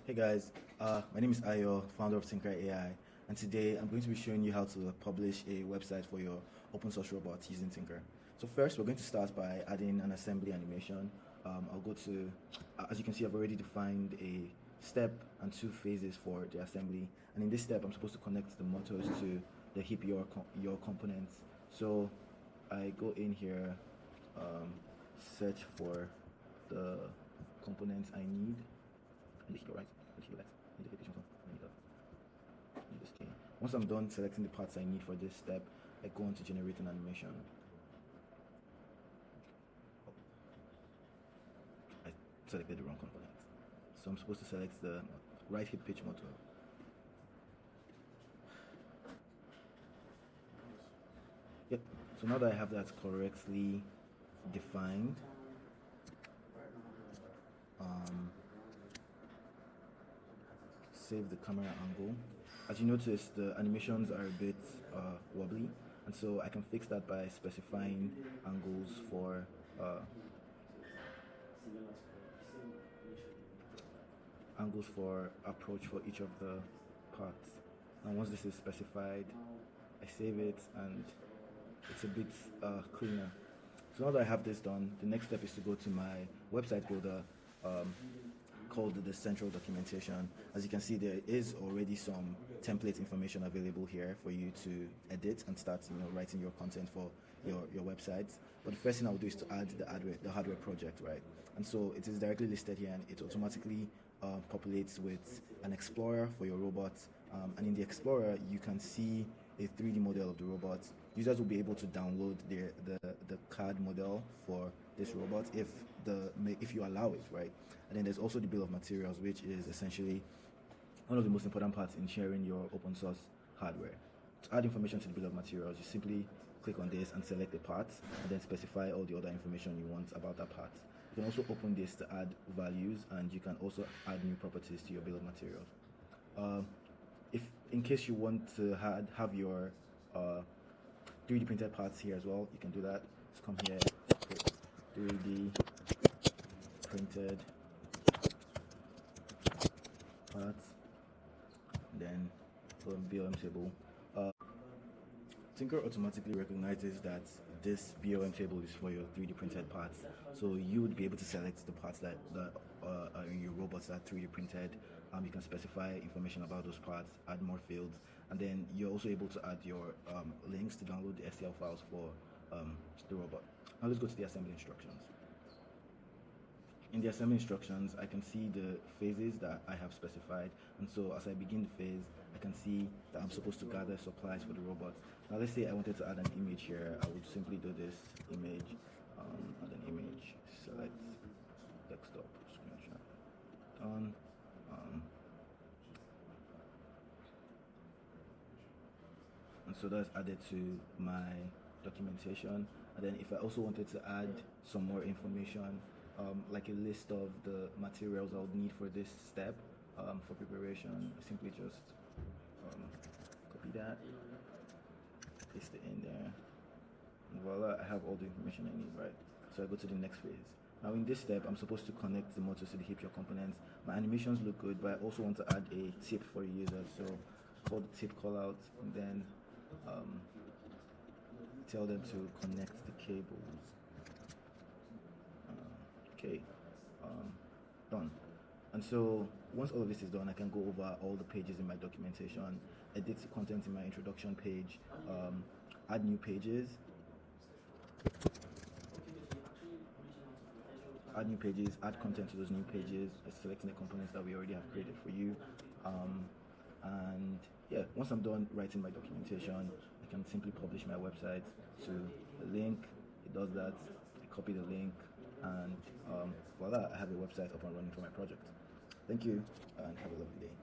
Hey guys, my name is Ayo, founder of Tnkr AI, and today I'm going to be showing you how to publish a website for your open source robot using Tnkr. So first, we're going to start by adding an assembly animation. I'll go to, as you can see, I've already defined a step and two phases for the assembly. And in this step, I'm supposed to connect the motors to the heap your components. So I go in here, search for the components I need. Once I'm done selecting the parts I need for this step, I go on to generate an animation. I selected the wrong component. So I'm supposed to select the right hip pitch motor. Yep. So now that I have that correctly defined, save the camera angle. As you notice, the animations are a bit wobbly, and so I can fix that by specifying angles for approach for each of the parts. Now once this is specified, I save it and it's a bit cleaner. So now that I have this done, the next step is to go to my website builder called the central documentation. As you can see, there is already some template information available here for you to edit and start writing your content for your website. But the first thing I will do is to add the hardware project, right? And so it is directly listed here, and it automatically populates with an explorer for your robot. And in the explorer, you can see a 3D model of the robot. Users will be able to download the CAD model for this robot if you allow it, right? And then there's also the bill of materials, which is essentially one of the most important parts in sharing your open source hardware. To add information to the bill of materials, you simply click on this and select the part, and then specify all the other information you want about that part. You can also open this to add values, and you can also add new properties to your bill of materials. If in case you want to have your 3D printed parts here as well, you can do that. Just come here, put 3D printed parts, then BOM table. Tnkr automatically recognizes that this BOM table is for your 3D printed parts, so you would be able to select the parts that are in your robots that are 3D printed. You can specify information about those parts, add more fields, and then you're also able to add your links to download the STL files for the robot. Now let's go to the assembly instructions. In the assembly instructions, I can see the phases that I have specified, and so as I begin the phase, I can see that I'm supposed to gather supplies for the robot. Now let's say I wanted to add an image here. I would simply do this image, add an image, select desktop, screenshot, done. And so that's added to my documentation. And then if I also wanted to add some more information, like a list of the materials I would need for this step for preparation, I simply just copy that, paste it in there, and voila, I have all the information I need, right? So I go to the next phase. Now in this step, I'm supposed to connect the motors to the heap components. My animations look good, but I also want to add a tip for users. So call the tip call out, and then tell them to connect the cables. Okay, done. And so once all of this is done, I can go over all the pages in my documentation, edit the content in my introduction page, add new pages, add content to those new pages, selecting the components that we already have created for you. And yeah, once I'm done writing my documentation, I can simply publish my website to a link. It does that. I copy the link, and voila, I have a website up and running for my project. Thank you, and have a lovely day.